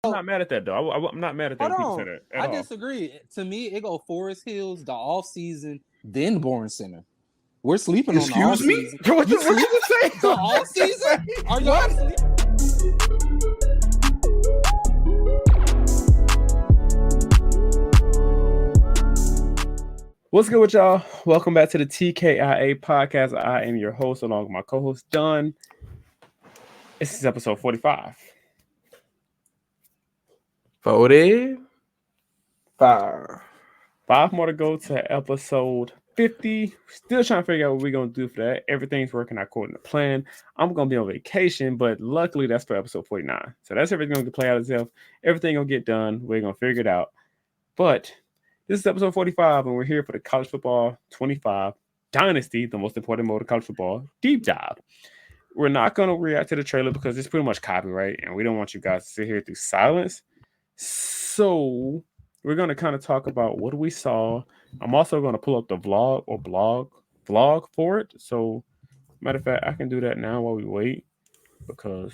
I'm not mad at that though. I'm not mad at that Hold when people say on, that at I all. disagree. To me, it go Forest Hills, the off season, then Bourne Center. We're sleeping on the off Excuse me? season. What You you sleep just say? the What off you just season? say? Are y'all What? sleep? What's good with y'all? Welcome back to the TKIA podcast. I am your host along with my co-host Don. This is episode 45. 45. 5 more to go to episode 50. Still trying to figure out what we're going to do for that. Everything's working according to plan. I'm going to be on vacation, but luckily that's for episode 49. So that's everything going to play out itself. Everything going to get done. We're going to figure it out. But this is episode 45, and we're here for the College Football 25 Dynasty, the most important mode of college football, deep dive. We're not going to react to the trailer because it's pretty much copyright, and we don't want you guys to sit here through silence. So we're going to kind of talk about what we saw. I'm also going to pull up the vlog or vlog for it. So, matter of fact, I can do that now while we wait because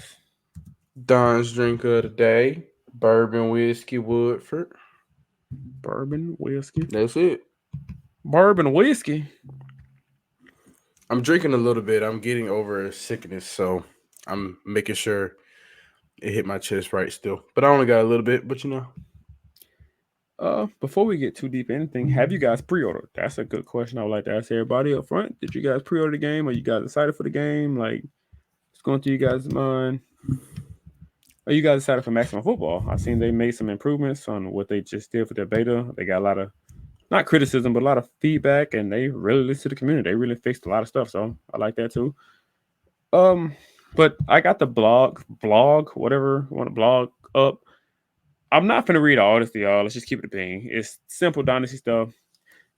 Don's drink of the day, bourbon, whiskey, Woodford. bourbon whiskey. That's it. Bourbon whiskey. I'm drinking a little bit. I'm getting over sickness, so I'm making sure it hit my chest right still. But I only got a little bit, but Before we get too deep in anything, have you guys pre-ordered? That's a good question. I would like to ask everybody up front. Did you guys pre-order the game? Are you guys excited for the game? Like, what's going through you guys' mind? Are you guys excited for Maximum Football? I've seen they made some improvements on what they just did for their beta. They got a lot of not criticism, but a lot of feedback, and they really listened to the community. They really fixed a lot of stuff, so I like that too. Um, but I got the blog, whatever you want to blog up. I'm not gonna read all this to y'all. Let's just keep it a bean. It's simple dynasty stuff.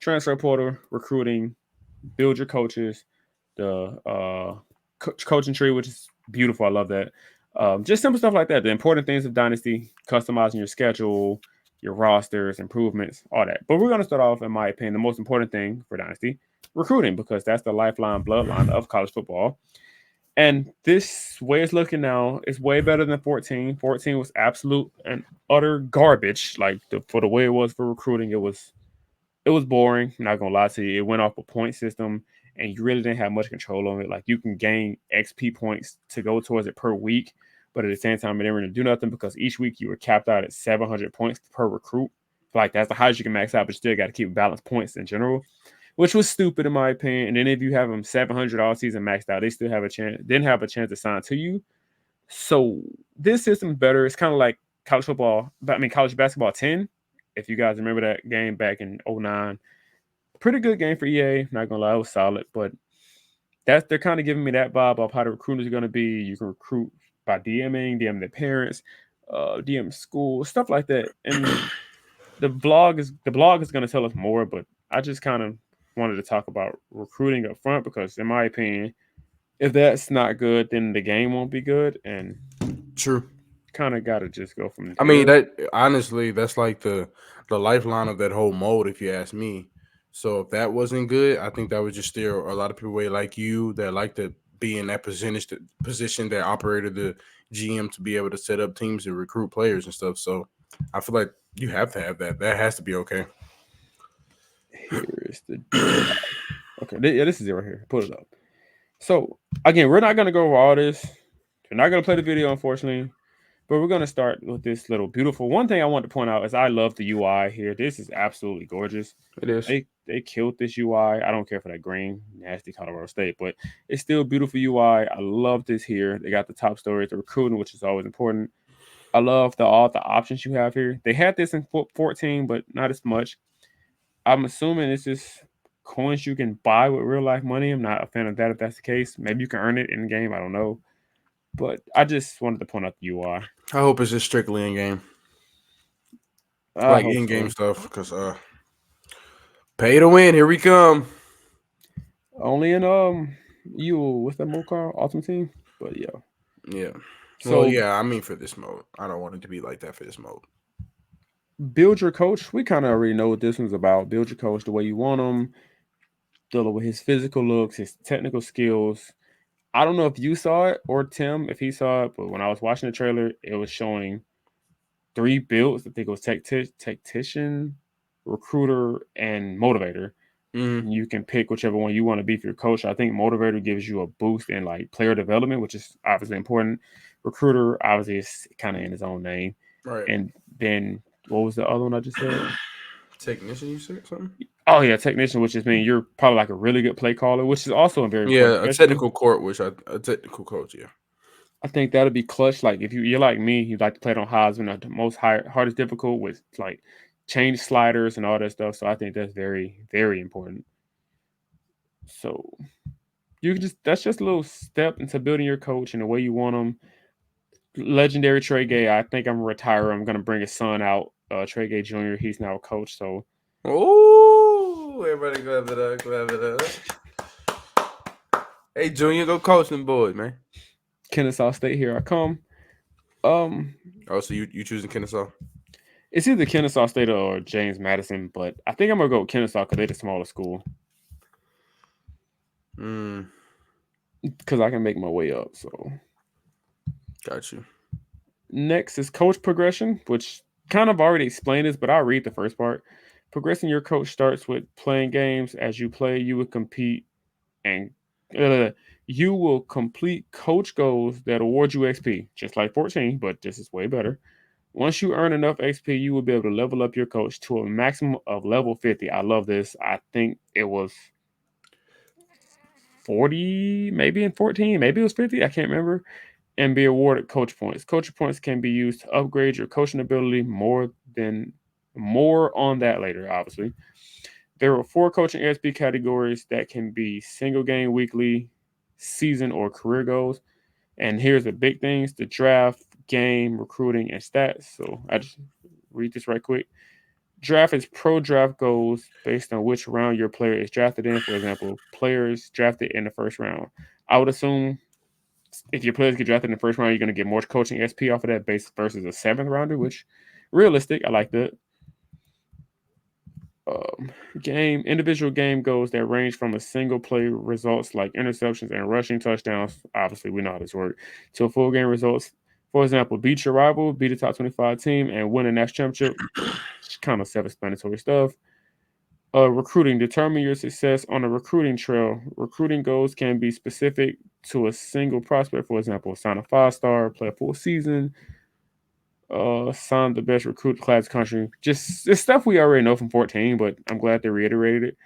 Transfer portal, recruiting, build your coaches, the coaching tree, which is beautiful. I love that. Just simple stuff like that. The important things of Dynasty, customizing your schedule, your rosters, improvements, all that. But we're going to start off, in my opinion, the most important thing for Dynasty, recruiting, because that's the lifeline, bloodline of college football. And this way it's looking now is way better than 14. 14 was absolute and utter garbage. Like for the way it was for recruiting, it was boring. I'm not gonna lie to you. It went off a point system, and you really didn't have much control on it. Like you can gain XP points to go towards it per week, but at the same time, it didn't really do nothing because each week you were capped out at 700 points per recruit. Like that's the highest you can max out, but you still got to keep balanced points in general, which was stupid in my opinion. And then if you have them 700 all season maxed out, they still have a chance. Didn't have a chance to sign to you. So this system's better. It's kind of like college football, but I mean college basketball 10. If you guys remember that game back in 09, pretty good game for EA. Not gonna lie, it was solid, but they're kind of giving me that vibe of how the recruiters are gonna be. You can recruit by DM their parents, DM school, stuff like that. And the blog is gonna tell us more, but I just kind of wanted to talk about recruiting up front because, in my opinion, if that's not good, then the game won't be good, and true. kind of got to just go from I mean, there. that honestly, that's like the lifeline of that whole mode, if you ask me. So if that wasn't good, I think that would just steer a lot of people away, like you, that like to be in that position that operated the GM to be able to set up teams and recruit players and stuff. So I feel like you have to have that. That has to be okay. Here is the drive. Okay, yeah, this is it right here. Put it up. So again, we're not gonna go over all this. We're not gonna play the video, unfortunately. But we're gonna start with this little beautiful. One thing I want to point out is I love the UI here. This is absolutely gorgeous. It is. They killed this UI. I don't care for that green nasty Colorado State, but it's still beautiful UI. I love this here. They got the top stories, the recruiting, which is always important. I love all the options you have here. They had this in 14, but not as much. I'm assuming it's just coins you can buy with real life money. I'm not a fan of that if that's the case. Maybe you can earn it in game. I don't know. But I just wanted to point out the UI. I hope it's just strictly in game, I like hope in game so. stuff, because pay to win. Here we come. Only in you what's that mode called? Ultimate Team. But yeah. Yeah. Well, So yeah. I mean, for this mode, I don't want it to be like that for this mode. build your coach. We kind of already know what this one's about. Build your coach the way you want him. Dealing with his physical looks, his technical skills. I don't know if you saw it or Tim if he saw it, but when I was watching the trailer, it was showing 3 builds. I think it was tactician, recruiter, and motivator. Mhm. You can pick whichever one you want to be for your coach. I think motivator gives you a boost in like player development, which is obviously important. Recruiter obviously is kind of in his own name. Right. And then what was the other one I just said? Technician, you said something? Oh yeah, technician, which just means you're probably like a really good play caller, which is also very important. Yeah, a technical court, a technical coach. Yeah. I think that'll be clutch. Like if you're like me, you like to play it on Heisman, the most hardest difficult with like change sliders and all that stuff. So I think that's very, very important. So you can that's just a little step into building your coach and the way you want them. Legendary Trey Gay. I think I'm gonna retire. I'm gonna bring his son out, Trey Gay Jr. He's now a coach. So Oh, everybody clap it up, clap it up. Hey, Junior, go coach them boys, man. Kennesaw State, here I come. Oh, so you choosing Kennesaw? It's either Kennesaw State or James Madison, but I think I'm gonna go with Kennesaw because they're the smaller school. Because I can make my way up. So got you. Next is coach progression, which kind of already explained this, but I'll read the first part. Progressing your coach starts with playing games. As you play, you will compete and you will complete coach goals that award you XP, just like 14, but this is way better. Once you earn enough XP, you will be able to level up your coach to a maximum of level 50. I love this. I think it was 40, maybe in 14, maybe it was 50. I can't remember. And be awarded coach points. Coach points can be used to upgrade your coaching ability. More on that later, obviously. There are 4 coaching XP categories that can be single game, weekly, season, or career goals. And here's the big things: the draft, game, recruiting, and stats. So I just read this right quick. Draft is pro draft goals based on which round your player is drafted in. For example, players drafted in the first round. I would assume if your players get drafted in the first round, you're going to get more coaching SP off of that base versus a 7th rounder, which realistic. I like that. Individual game goals that range from a single play results like interceptions and rushing touchdowns. Obviously, we know how this works. To a full game results. For example, beat your rival, beat a top 25 team, and win a national championship. Kind of self-explanatory stuff. Recruiting. Determine your success on a recruiting trail. Recruiting goals can be specific to a single prospect. For example, sign a 5-star, play a full season, sign the best recruit class country. Just it's stuff we already know from 14, but I'm glad they reiterated it.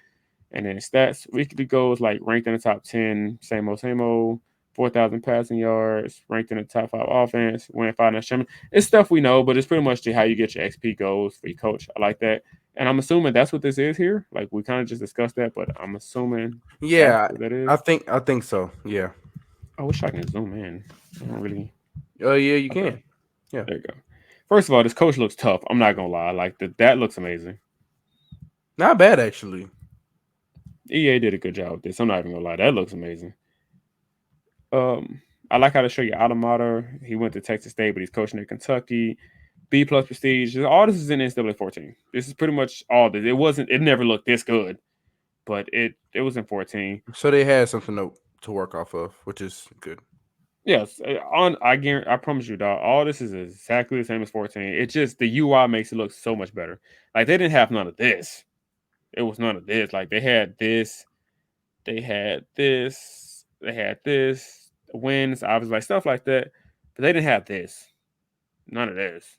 And then stats, weekly goals like ranked in the top 10, same old, 4,000 passing yards, ranked in the top 5 offense, win 5 national. It's stuff we know, but it's pretty much how you get your XP goals for your coach. I like that. And I'm assuming that's what this is here. Like we kind of just discussed that, but I'm assuming that is. I think so. Yeah. I wish I can zoom in. I don't really. Oh yeah, you can. Yeah. There you go. First of all, this coach looks tough. I'm not gonna lie. Like that looks amazing. Not bad actually. EA did a good job with this. I'm not even gonna lie. That looks amazing. I like how to show you Automata. He went to Texas State, but he's coaching at Kentucky. B+ prestige. All this is in NCAA 14. This is pretty much all this. It never looked this good, but it was in 14. So they had something to work off of, which is good. Yes, I promise you, dog. All this is exactly the same as 14. It's just the UI makes it look so much better. Like they didn't have none of this. It was none of this. Like they had this, they had this, they had this, wins, obviously, like stuff like that. But they didn't have this. None of this.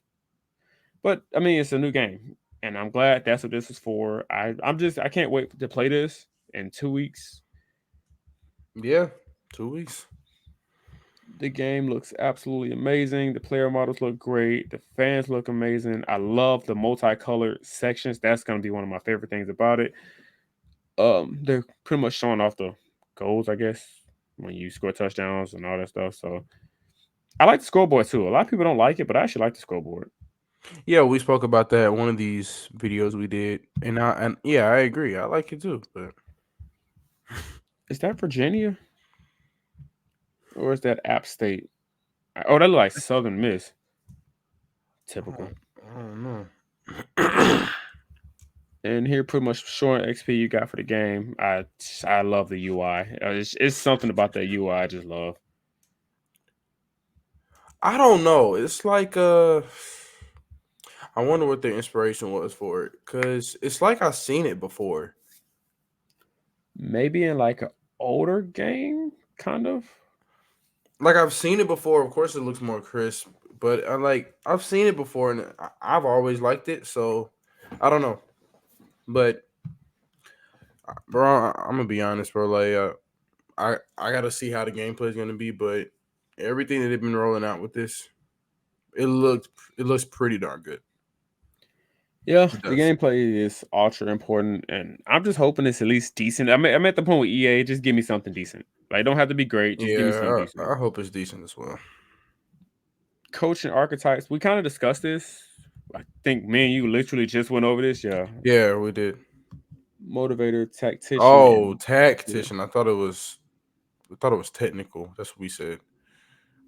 But I mean, it's a new game, and I'm glad that's what this was for. I can't wait to play this in 2 weeks. Yeah, 2 weeks. The game looks absolutely amazing. The player models look great. The fans look amazing. I love the multicolored sections. That's going to be one of my favorite things about it. They're pretty much showing off the goals, I guess, when you score touchdowns and all that stuff. So I like the scoreboard too. A lot of people don't like it, but I actually like the scoreboard. Yeah, we spoke about that in one of these videos we did, and yeah, I agree. I like it too. But is that Virginia? Or is that App State? Oh, that looks like Southern Miss. Typical. I don't know. And here, pretty much showing XP you got for the game. I love the UI. It's something about that UI I just love. I don't know. It's like I wonder what the inspiration was for it, because it's like I've seen it before. Maybe in like an older game, kind of. Like I've seen it before. Of course, it looks more crisp, but I've seen it before, and I've always liked it. So I don't know, but bro, I'm gonna be honest, bro. Like I gotta see how the gameplay is gonna be, but everything that they've been rolling out with this, it looks pretty darn good. Yeah, It the does. gameplay is ultra important, and I'm just hoping it's at least decent. I'm at the point with EA, just give me something decent. Like, don't have to be great, just give me something Yeah, decent. I hope it's decent as well. Coaching archetypes, we kind of discussed this. I think me and you literally just went over this. Yeah, Yeah, we did. motivator, tactician, Oh, and yeah. tactician. I thought it was technical. That's what we said.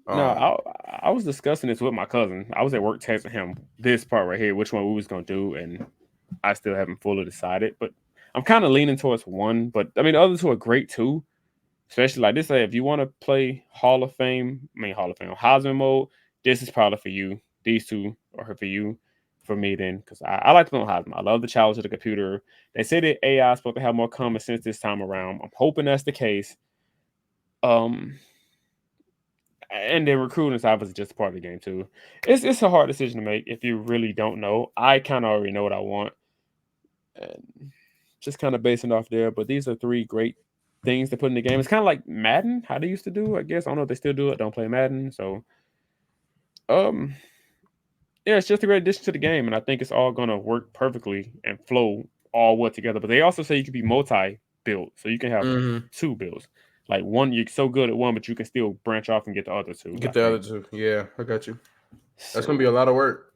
No, Um, I was discussing this with my cousin. I was at work texting him this part right here, which one we was gonna do, and I still haven't fully decided. But I'm kind of leaning towards one. But I mean, the other two are great too. Especially like this, if you want to play Hall of Fame, Heisman mode, this is probably for you. These two are for you, for me then, because I like to play on Heisman. I love the challenge of the computer. They say that AI is supposed to have more common sense this time around. I'm hoping that's the case. Um, and then recruiting is obviously just part of the game too. It's a hard decision to make if you really don't know. I kind of already know what I want, and just kind of basing off there. But these are three great things to put in the game. It's kind of like Madden, how they used to do. I guess I don't know if they still do it. Don't play Madden, so um, yeah, it's just a great addition to the game, and I think it's all gonna work perfectly and flow all well together. But they also say you can be multi-build, so you can have mhm. two builds. Like one, you're so good at one, but you can still branch off and get the other two. I Get the other think. two. Yeah, I got you. That's gonna be So a lot of work.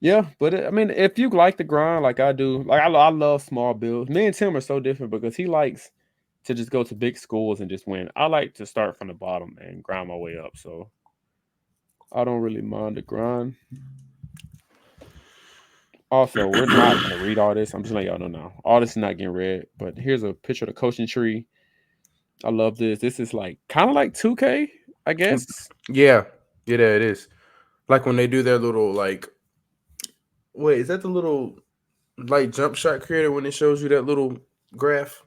yeah, but I mean, if you like the grind like I do, like I love small builds. Me and Tim are so different because he likes to just go to big schools and just win. I like to start from the bottom and grind my way up. So I don't really mind the grind. Also, we're not gonna read all this. I'm just letting y'all know now. All this is not getting read. But here's a picture of the coaching tree. I love this. This is like kind of like 2K, I guess. Yeah, yeah, it is. Like when they do their little like, wait, is that the little like jump shot creator when it shows you that little graph?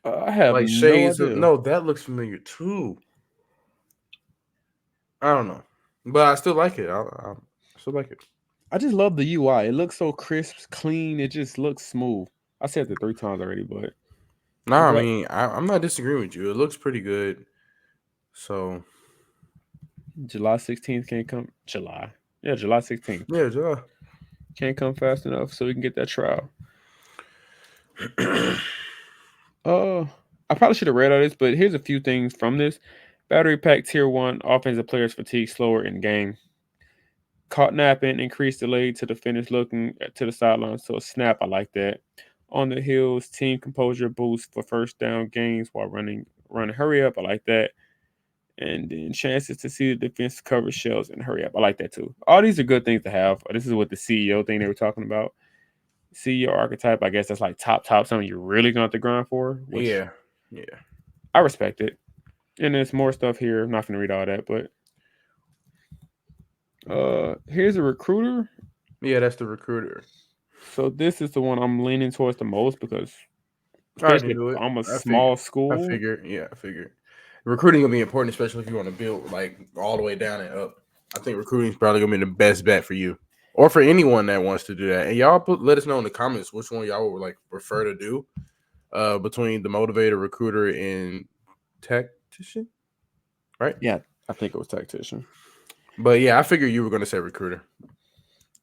I have Like no shades of idea. no, that looks familiar too. I don't know, but I still like it. I still like it. I just love the UI. It looks so crisp, clean. It just looks smooth. I said it 3 times already, but I'm Nah, I glad. mean, I'm not disagreeing with you. It looks pretty good. So July 16th can't come. July. Yeah, July 16th. yeah. Can't come fast enough so we can get that trial. I probably should have read all this, but here's a few things from this. Battery pack tier 1, offensive players fatigue slower in game. Caught napping, increased delay to the finish looking to the sidelines. So a snap, I like that. On the hills, team composure boost for first down gains while running hurry up. I like that. And then chances to see the defense cover shells and hurry up. I like that too. All these are good things to have. This is what the CEO thing they were talking about. CEO archetype, I guess that's like top something you're really going to have to grind for, which Yeah, yeah, I respect it. And there's more stuff here. I'm not going to read all that, but here's a recruiter. yeah. That's the recruiter. So this is the one I'm leaning towards the most because, I can especially if do it. I'm a I figure. small school. Yeah, I figure. Recruiting gonna be important, especially if you want to build like all the way down and up. I think recruiting is probably gonna be the best bet for you, or for anyone that wants to do that. And y'all let us know in the comments which one y'all would like prefer to do, between the motivator, recruiter, and tactician, right? Yeah, I think it was tactician. But yeah, I figured you were gonna say recruiter.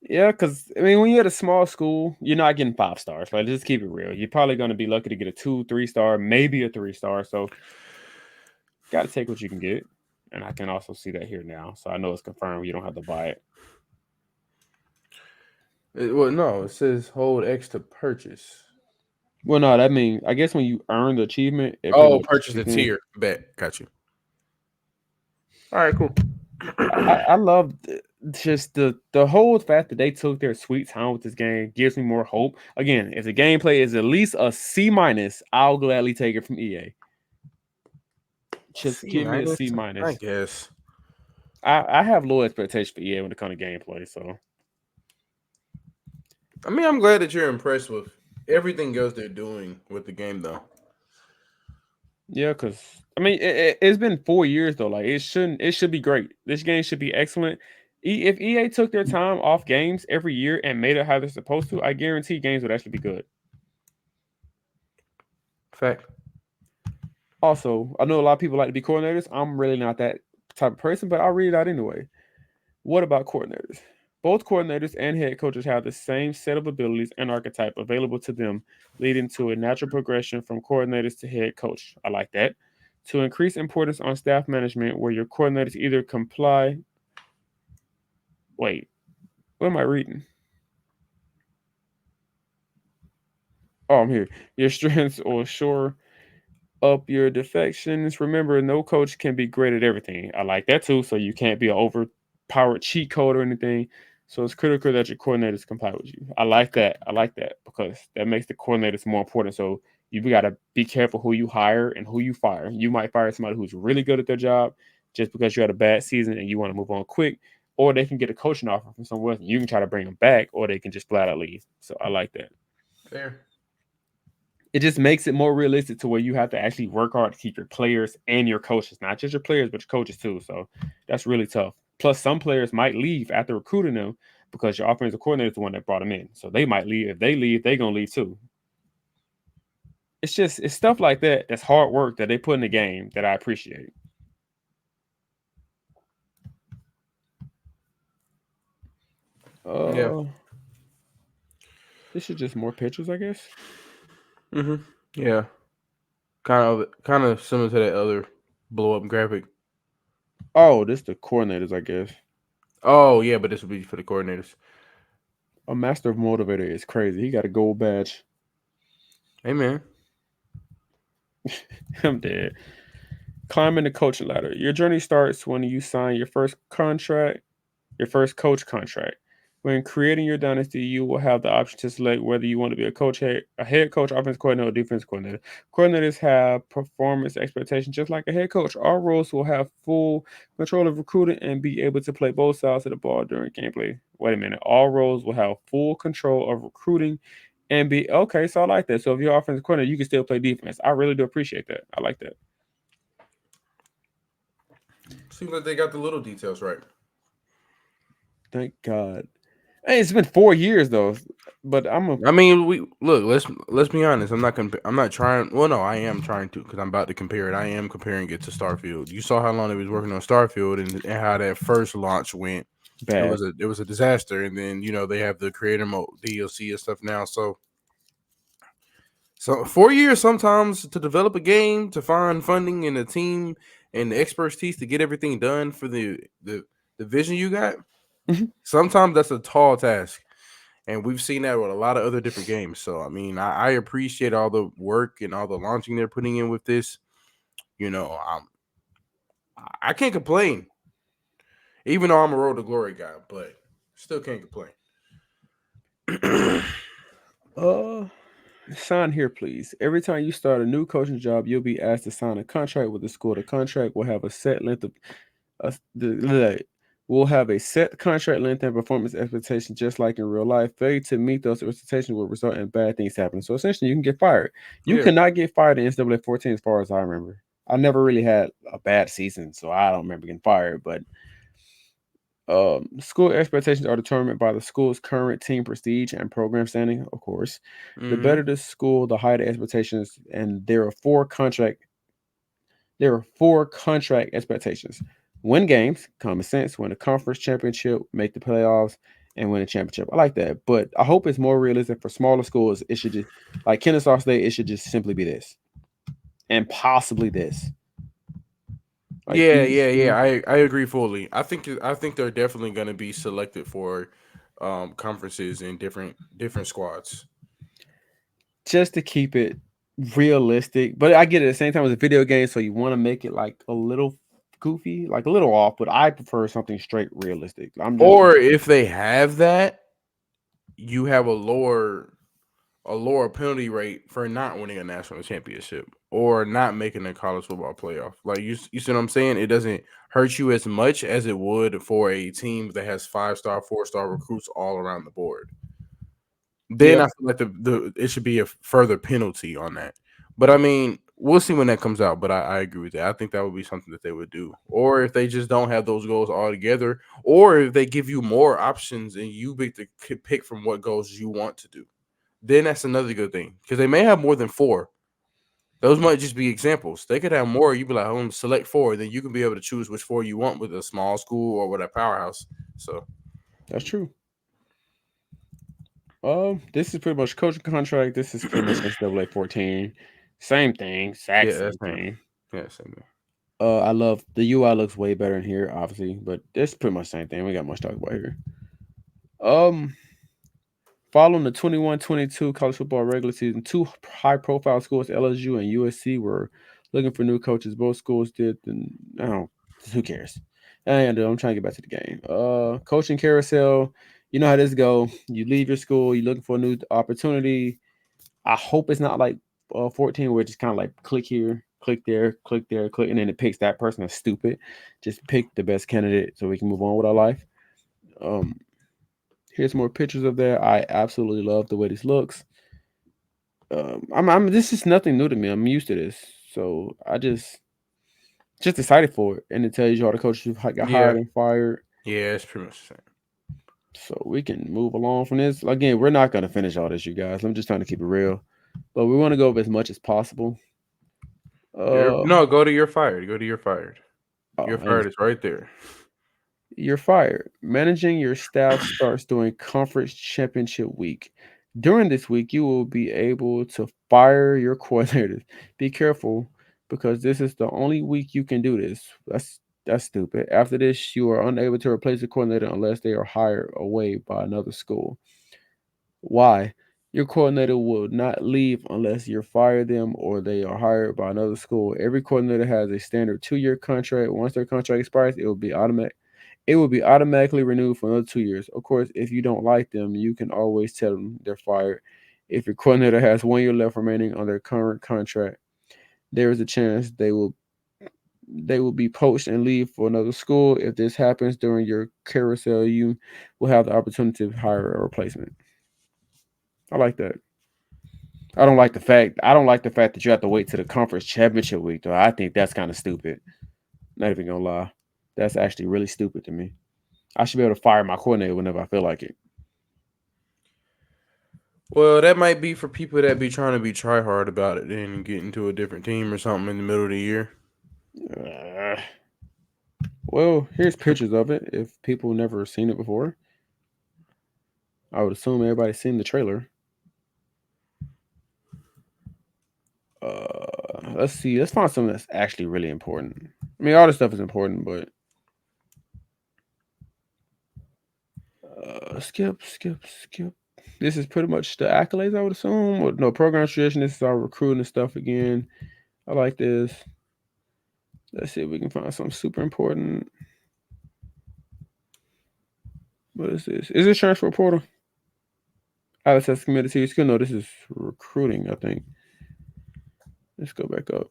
Yeah, because I mean, when you're at a small school, you're not getting 5 stars. Like, just keep it real. You're probably going to be lucky to get a 2, 3 star, maybe a 3 star. So, got to take what you can get. And I can also see that here now. So, I know it's confirmed. You don't have to buy it. Well, no, it says hold X to purchase. Well, no, that means I guess when you earn the achievement, it Oh, pretty much purchase the kicks in. tier. Bet, got you. All right, cool. I love just the whole fact that they took their sweet time with this game gives me more hope. Again, if the gameplay is at least a C minus, I'll gladly take it from EA. Just give me a C I minus. guess. I have low expectations for EA when it comes to gameplay. So I mean, I'm glad that you're impressed with everything else they're doing with the game, though. Yeah, because I mean, it's been 4 years though. Like it should be great. This game should be excellent. If EA took their time off games every year and made it how they're supposed to, I guarantee games would actually be good. Fact. Also, I know a lot of people like to be coordinators. I'm really not that type of person, but I'll read it out anyway. What about coordinators? Both coordinators and head coaches have the same set of abilities and archetype available to them, leading to a natural progression from coordinators to head coach. I like that. To increase importance on staff management, where your coordinators either comply. Wait, what am I reading? Oh, I'm here. Your strengths or shore up your defections. Remember, no coach can be great at everything. I like that too. So you can't be an overpowered cheat code or anything. So it's critical that your coordinators comply with you. I like that. I like that because that makes the coordinators more important. So you got to be careful who you hire and who you fire. You might fire somebody who's really good at their job just because you had a bad season and you want to move on quick, or they can get a coaching offer from somewhere else and you can try to bring them back, or they can just flat out leave. So I like that. Fair. It just makes it more realistic to where you have to actually work hard to keep your players and your coaches, not just your players, but your coaches too. So that's really tough. Plus, some players might leave after recruiting them because your offensive coordinator is the one that brought them in. So they might leave. If they leave, they're going to leave too. It's stuff like that that's hard work that they put in the game that I appreciate. Yeah. This is just more pictures, I guess. Mm-hmm. Yeah. Kind of similar to that other blow up graphic. Oh, this the coordinators, I guess. Oh yeah, but this would be for the coordinators. A master of motivator is crazy. He got a gold badge. Hey man. I'm dead. Climbing the coaching ladder. Your journey starts when you sign your first contract, your first coach contract. When creating your dynasty, you will have the option to select whether you want to be a head coach, offense coordinator, or defense coordinator. Coordinators have performance expectations just like a head coach. All roles will have full control of recruiting and be able to play both sides of the ball during gameplay. Wait a minute. All roles will have full control of recruiting and be okay. So I like that. So if you're offensive coordinator, you can still play defense. I really do appreciate that. I like that. Seems like they got the little details right. Thank God. Hey, it's been 4 years though, but I mean, we look. Let's be honest. I'm not trying. Well, no, I am trying to because I'm about to compare it. I am comparing it to Starfield. You saw how long they was working on Starfield and how that first launch went. bad. It was a disaster. And then they have the creator mode DLC and stuff now. So 4 years sometimes to develop a game, to find funding and a team and the expertise to get everything done for the vision you got. Mhm. Sometimes that's a tall task. And we've seen that with a lot of other different games. So, I mean, I appreciate all the work and all the launching they're putting in with this. I can't complain. Even though I'm a Road to Glory guy, but still can't complain. Sign here, please. Every time you start a new coaching job, you'll be asked to sign a contract with the school. The contract will have a set length of will have a set contract length and performance expectations, just like in real life. Failure to meet those expectations will result in bad things happening. So essentially, you can get fired. You cannot get fired in NCAA 14, as far as I remember. I never really had a bad season, so I don't remember getting fired. But school expectations are determined by the school's current team prestige and program standing, of course. The better the school, the higher the expectations, and there are four contract expectations: win games, common sense, win a conference championship, make the playoffs, and win a championship. I like that, but I hope it's more realistic for smaller schools. It should just, like Kennesaw State, it should just simply be this, and possibly this. Like I agree fully. I think they're definitely going to be selected for conferences in different squads, just to keep it realistic. But I get it at the same time as a video game, so you want to make it like a little goofy, like a little off. But I prefer something straight realistic. Or if they have that, you have a lower penalty rate for not winning a national championship or not making a college football playoff. Like you see what I'm saying? It doesn't hurt you as much as it would for a team that has 5-star, 4-star recruits all around the board. then Yeah. I feel like the it should be a further penalty on that. But I mean, we'll see when that comes out. But I agree with that. I think that would be something that they would do. Or if they just don't have those goals altogether, or if they give you more options and you pick from what goals you want to do, then that's another good thing. Because they may have more than 4. Those might just be examples. They could have more. You'd be like, "Oh, select 4." Then you can be able to choose which 4 you want with a small school or with a powerhouse. So That's true. This is pretty much coaching contract. This is pretty much NCAA 14. Same thing, exact yeah, same that's fine. thing. Yeah, same thing. I love the UI looks way better in here, obviously, but it's pretty much the same thing. We got much to talk about here. Um, Following the 21-22 college football regular season, 2 high-profile schools, LSU and USC, were looking for new coaches. Both schools did, and I don't. Who cares? And I'm trying to get back to the game. Coaching carousel. You know how this go. You leave your school. You're looking for a new opportunity. I hope it's not like 14, where it's just kind of like click here, click there, click, and then it picks that person that's stupid. Just pick the best candidate so we can move on with our life. Um, Here's more pictures of that. I absolutely love the way this looks. This is nothing new to me. I'm used to this, so I just excited for it. And it tells you all the coaches who got Yeah, hired and fired, yeah, it's pretty much the same. so we can move along from this. Again, we're not gonna finish all this, you guys. I'm just trying to keep it real, but we want to go over as much as possible. Uh, No, go to you're fired. Go to you're fired. You're oh, fired is right there. you're fired. Managing your staff starts during conference championship week. During this week, you will be able to fire your coordinators. Be careful because this is the only week you can do this. That's stupid. After this, you are unable to replace the coordinator unless they are hired away by another school. Why? Your coordinator will not leave unless you fire them or they are hired by another school. Every coordinator has a standard 2-year contract. Once their contract expires, it will be automatic. It will be automatically renewed for another 2 years. Of course, if you don't like them, you can always tell them they're fired. If your coordinator has 1 year left remaining on their current contract, there is a chance they will be poached and leave for another school. If this happens during your carousel, you will have the opportunity to hire a replacement. I like that. I don't like the fact that you have to wait to the conference championship week though. I think that's kind of stupid. Not even gonna lie. That's actually really stupid to me. I should be able to fire my coordinator whenever I feel like it. Well, that might be for people that be trying to be try hard about it and get into a different team or something in the middle of the year. Uh, well, here's pictures of it. If people never seen it before, I would assume everybody's seen the trailer. Let's see. Let's find something that's actually really important. I mean, all this stuff is important, but skip. This is pretty much the accolades, I would assume. Or, no, program tradition. This is our recruiting stuff again. I like this. Let's see if we can find something super important. What is this? Is this transfer portal? Alex has committed to your skill. No, this is recruiting, I think. Let's go back up.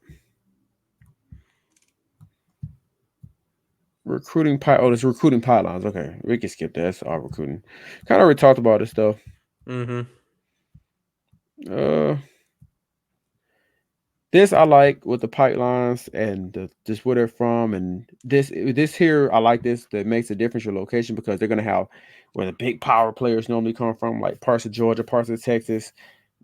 Recruiting it's recruiting pylons. Okay, we can skip that. That's all recruiting. Kind of already talked about this stuff. Mm-hmm. Uh, this I like with the pipelines and just where they're from, and this here I like this that makes a difference your location because they're gonna have where the big power players normally come from, like parts of Georgia, parts of Texas.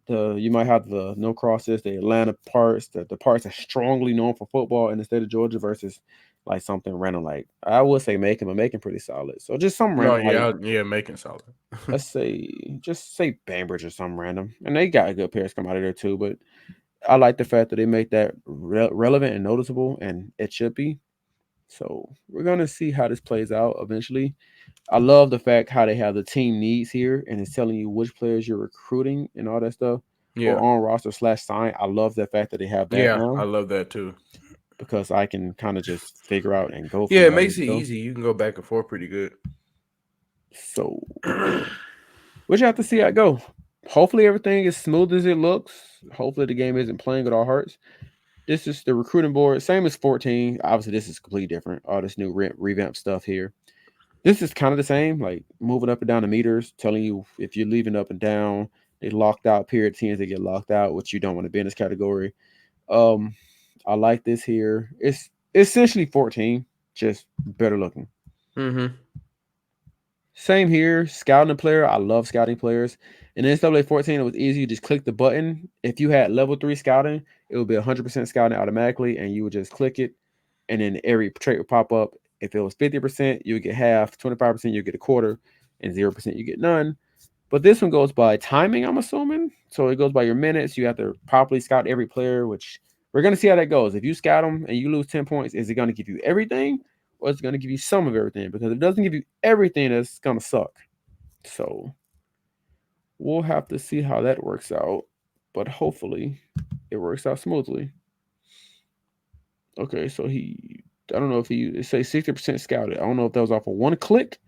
You might have the no crosses, the Atlanta parts, the parts that strongly known for football in the state of Georgia versus like something random. Like I would say Macon, but Macon pretty solid. So just some No, random like yeah, making solid. let's say just say Bainbridge or something random, and they got good players come out of there too. But I like the fact that they make that relevant and noticeable, and it should be. So we're gonna see how this plays out eventually. I love the fact how they have the team needs here, and it's telling you which players you're recruiting and all that stuff, or Yeah, on roster / sign. I love the fact that they have that yeah, I now love that too. because I can kind of just figure out and go Yeah, from it that. makes it easy. You can go back and forth pretty good. So we just have to see how it go. Hopefully everything is smooth as it looks. Hopefully the game isn't playing with our hearts. This is the recruiting board, same as 14. Obviously, this is completely different. All this new revamp stuff here. This is kind of the same, like moving up and down the meters, telling you if you're leaving up and down, They locked out period teams. They get locked out, which you don't want to be in this category. Um, I like this here. It's essentially 14, just better looking. Mm-hmm. Same here. Scouting a player. I love scouting players. In NCAA 14, it was easy. You just click the button. If you had level 3 scouting, it would be 100% scouting automatically, and you would just click it, and then every trait would pop up. If it was 50%, you would get half. 25%, you get a quarter, and 0%, you get none. But this one goes by timing, I'm assuming. So it goes by your minutes. You have to properly scout every player, which we're going to see how that goes. If you scout them and you lose 10 points, is it going to give you everything or is it going to give you some of everything? Because if it doesn't give you everything, that's going to suck. So we'll have to see how that works out. But hopefully it works out smoothly. Okay, so I don't know if it say 60% scouted. I don't know if that was off of one click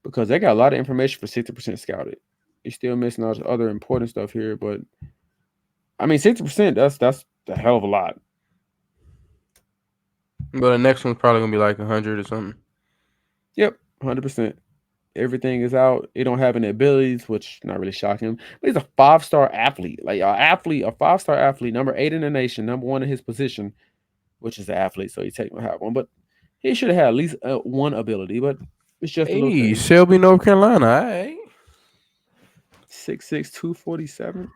because they got a lot of information for 60% scouted. You're still missing all the other important stuff here, but I mean 60%, that's a hell of a lot. But the next one's probably gonna be like 100 or something. Yep, 100%. Everything is out. He don't have any abilities, which not really shocking. But he's a 5-star athlete. Like a 5-star athlete, number 8 in the nation, number 1 in his position, which is the athlete, so he technically have one. But he should have had at least one ability, but it's just a little Hey, thing. Shelby, North Carolina. All right. 6'6", 247.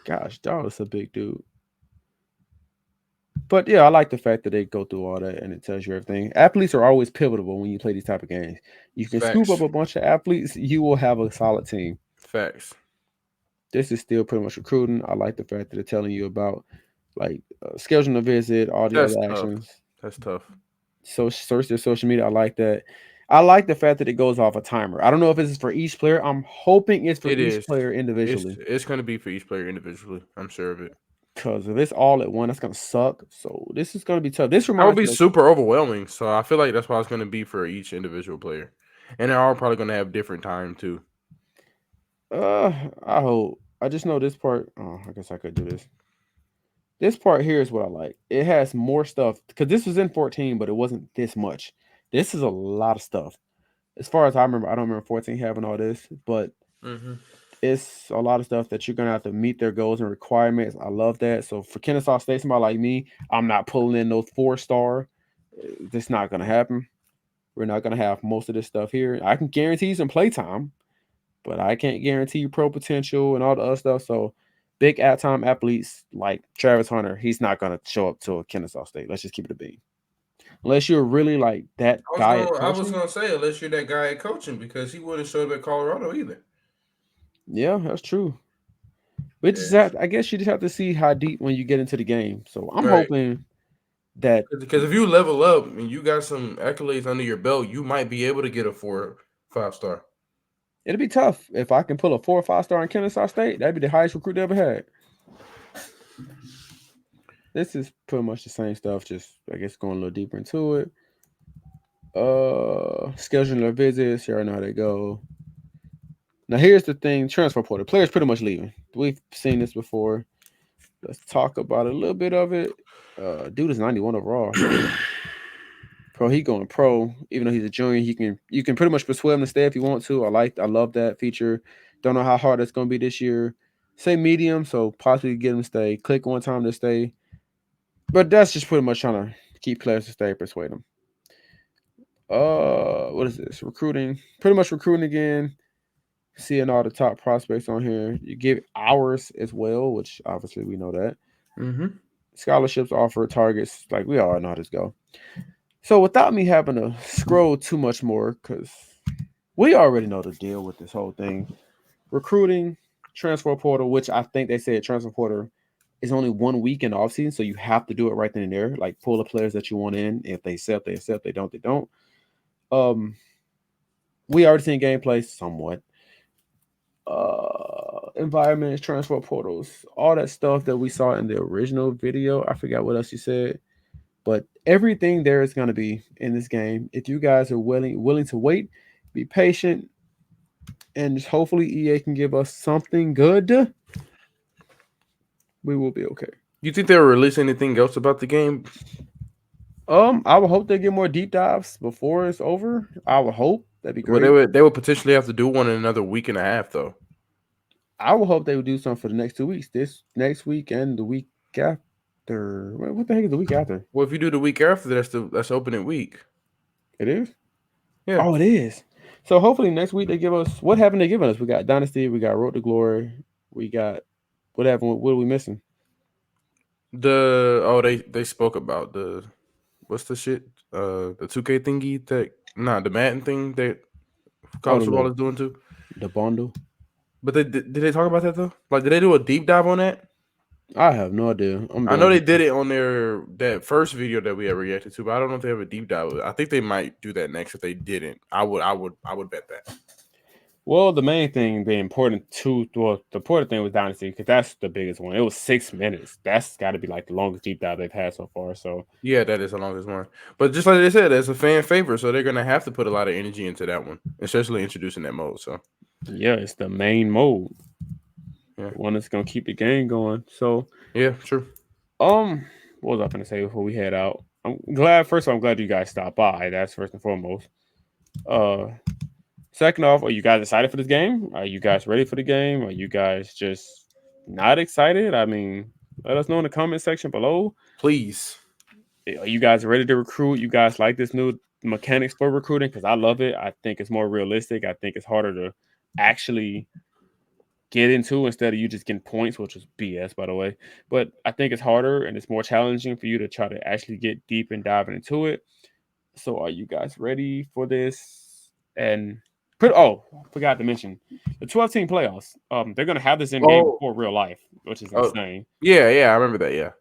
Gosh, dog, that's a big dude. But yeah, I like the fact that they go through all that and it tells you everything. Athletes are always pivotal when you play these type of games. You can scoop up a bunch of athletes, you will have a solid team. Facts. This is still pretty much recruiting. I like the fact that they're telling you about like scheduling a visit, all the That's other tough. actions. That's tough. So search their social media. I like that. I like the fact that it goes off a timer. I don't know if this is for each player. I'm hoping it's for each player individually. It's going to be for each player individually. I'm sure of it. Because if it's all at one, that's gonna suck. So this is gonna be tough. This That reminds would be me. super overwhelming. So I feel like that's why it's going to be for each individual player, and they're all probably going to have different time too. I hope. I just know this part. Oh, I guess I could do this. This part here is what I like. It has more stuff because this was in 14, but it wasn't this much. This is a lot of stuff. As far as I remember, I don't remember 14 having all this, but it's a lot of stuff that you're gonna have to meet their goals and requirements. I love that. So for Kennesaw State, somebody like me, I'm not pulling in those 4-star. It's not gonna happen. We're not gonna have most of this stuff here. I can guarantee some playtime, but I can't guarantee you pro potential and all the other stuff. So big at-time athletes like Travis Hunter, he's not gonna show up to a Kennesaw State. Let's just keep it a beat. Unless you're really like that guy at I was coaching. gonna say unless you're that guy at coaching because he wouldn't show up at Colorado either. Yeah, that's true. Which is that I guess you just have to see how deep when you get into the game. So I'm hoping that because if you level up and you got some accolades under your belt, you might be able to get a 4 or 5-star. it'll be tough. If I can pull a 4 or 5-star in Kennesaw State, that'd be the highest recruit they ever had. This is pretty much the same stuff, just I guess going a little deeper into it. Scheduling their visits, you already know how they go. Now here's the thing: transfer portal. Players pretty much leaving. We've seen this before. Let's talk about a little bit of it. Dude is 91 overall. Pro, he going pro. Even though he's a junior, you can pretty much persuade him to stay if you want to. I love that feature. Don't know how hard that's gonna be this year. Say medium, so possibly get him to stay. Click one time to stay. But that's just pretty much trying to keep players to stay, persuade them. What is this? Recruiting. Pretty much recruiting again. Seeing all the top prospects on here. You give hours as well, which obviously we know that. Scholarships offer targets. Like we all know how this go. So without me having to scroll too much more, because we already know the deal with this whole thing. Recruiting, transfer portal, which I think they said transfer portal is only 1 week in the offseason, so you have to do it right then and there. Like pull the players that you want in. If they accept, they accept. They don't, they don't. We already seen gameplay somewhat. Environments, transfer portals, all that stuff that we saw in the original video. I forgot what else you said. But everything there is going to be in this game. If you guys are willing to wait, be patient, and just hopefully EA can give us something good, we will be okay. You think they'll release anything else about the game? I would hope they get more deep dives before it's over. I would hope that'd be great. Well, they would potentially have to do one in another week and a half, though. I would hope they would do something for the next 2 weeks. This next week and the week after. What the heck is the week after? Well, if you do the week after, that's opening week. It is? Yeah. Oh, it is. So hopefully next week they give us what haven't they given us? We got Dynasty, we got Road to Glory, we got whatever. What are we missing? They spoke about the what's the shit? The 2K thingy the Madden thing that college football is doing too. The bundle. But did they talk about that though? Like, did they do a deep dive on that? I have no idea. I know they did it on that first video that we ever reacted to, but I don't know if they have a deep dive. I think they might do that next. If they didn't, I would bet that. Well, the main thing, the important thing was Dynasty because that's the biggest one. It was 6 minutes. That's got to be like the longest deep dive they've had so far. So yeah, that is the longest one. But just like they said, it's a fan favorite, so they're gonna have to put a lot of energy into that one, especially introducing that mode. So yeah, it's the main mode. Yeah, the one that's gonna keep the game going. So yeah, true. What was I gonna say before we head out? I'm glad you guys stopped by. That's first and foremost. Second off, are you guys excited for this game? Are you guys ready for the game? Are you guys just not excited? I mean, let us know in the comment section below. Please. Are you guys ready to recruit? You guys like this new mechanics for recruiting? Because I love it. I think it's more realistic. I think it's harder to actually get into instead of you just getting points, which is BS, by the way. But I think it's harder and it's more challenging for you to try to actually get deep and diving into it. So are you guys ready for this? And forgot to mention the 12-team playoffs. They're gonna have this in game before real life, which is insane. Yeah, I remember that. Yeah.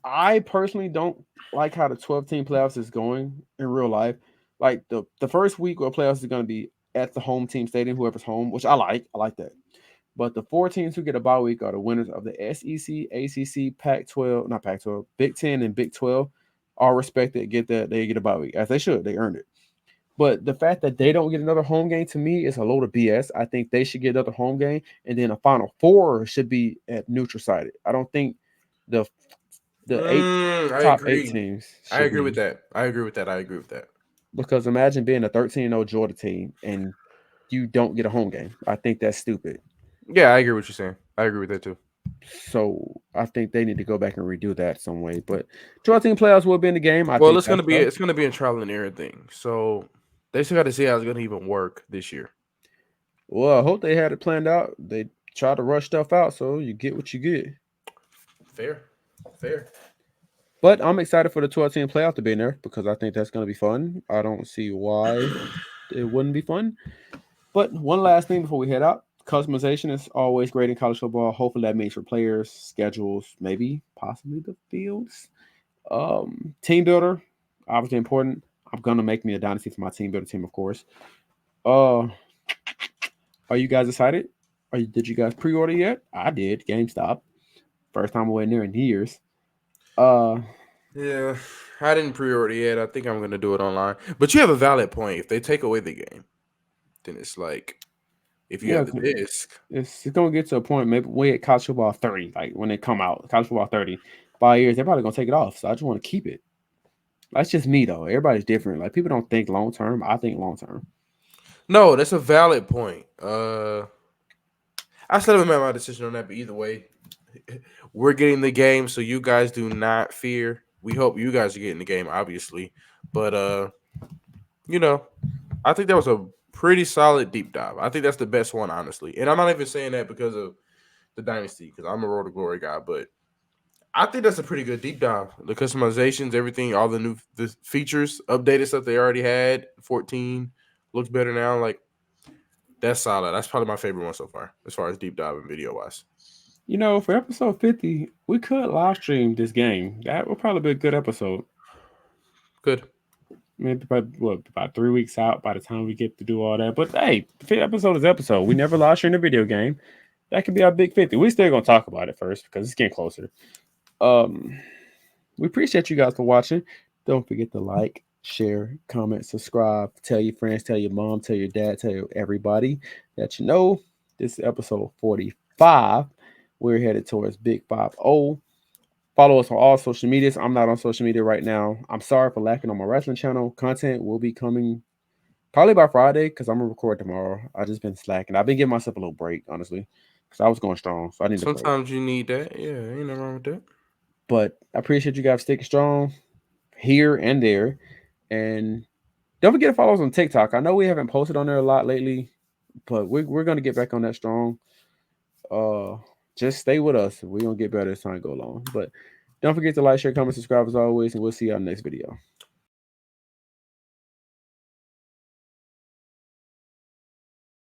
I personally don't like how the 12-team playoffs is going in real life. Like the first week of playoffs is gonna be at the home team stadium, whoever's home, which I like that. But the 4 teams who get a bye week are the winners of the SEC, ACC, Pac-12, not Pac-12, Big 10 and Big 12 are respected. They get a bye week as they should. They earned it. But the fact that they don't get another home game to me is a load of BS. I think they should get another home game, and then a Final Four should be at neutral sided. I don't think the top 8 teams. I agree with that. Because imagine being a 13-0 Georgia team and you don't get a home game. I think that's stupid. Yeah, I agree with what you're saying. I agree with that too. So I think they need to go back and redo that some way. But 12-team playoffs will be in the game. It's gonna be a trial and error thing. So they still got to see how it's gonna even work this year. Well, I hope they had it planned out. They try to rush stuff out, so you get what you get. Fair. But I'm excited for the 12-team playoff to be in there because I think that's going to be fun. I don't see why it wouldn't be fun. But one last thing before we head out. Customization is always great in college football. Hopefully that means for players, schedules, maybe, possibly the fields. Team builder, obviously important. I'm going to make me a dynasty for my team builder team, of course. Are you guys excited? Did you guys pre-order yet? I did. GameStop. First time I went there in years. Yeah, I didn't pre-order yet. I think I'm gonna do it online. But you have a valid point. If they take away the game, then it's like if you have the disc, it's gonna get to a point. Maybe we at college football 30, like when they come out, college football 30, 5 years, they're probably gonna take it off. So I just want to keep it. That's just me though. Everybody's different. Like people don't think long term. I think long term. No, that's a valid point. I still haven't made my decision on that, but either way, we're getting the game, so you guys do not fear. We hope you guys are getting the game, obviously. But I think that was a pretty solid deep dive. I think that's the best one, honestly. And I'm not even saying that because of the Dynasty, because I'm a Road to Glory guy, but I think that's a pretty good deep dive. The customizations, everything, all the features, updated stuff they already had. 14 looks better now. Like, that's solid. That's probably my favorite one so far, as far as deep dive and video wise. For episode 50, we could live stream this game. That would probably be a good episode. Good. Maybe about 3 weeks out by the time we get to do all that. But hey, the 5th episode is episode. We never live stream a video game. That could be our big 50. We still gonna talk about it first because it's getting closer. We appreciate you guys for watching. Don't forget to like, share, comment, subscribe, tell your friends, tell your mom, tell your dad, tell everybody that you know. This is episode 45. We're headed towards Big 5-0. Follow us on all social medias. I'm not on social media right now. I'm sorry for lacking on my wrestling channel. Content will be coming Probably by Friday, because I'm gonna record tomorrow. I just been slacking. I've been giving myself a little break, honestly, because I was going strong. So I need a break. Sometimes you need that. Yeah, ain't nothing wrong with that. But I appreciate you guys sticking strong here and there. And don't forget to follow us on TikTok. I know we haven't posted on there a lot lately, but we're gonna get back on that strong. Just stay with us. We're gonna get better as time go along. But don't forget to like, share, comment, subscribe as always, and we'll see you on the next video.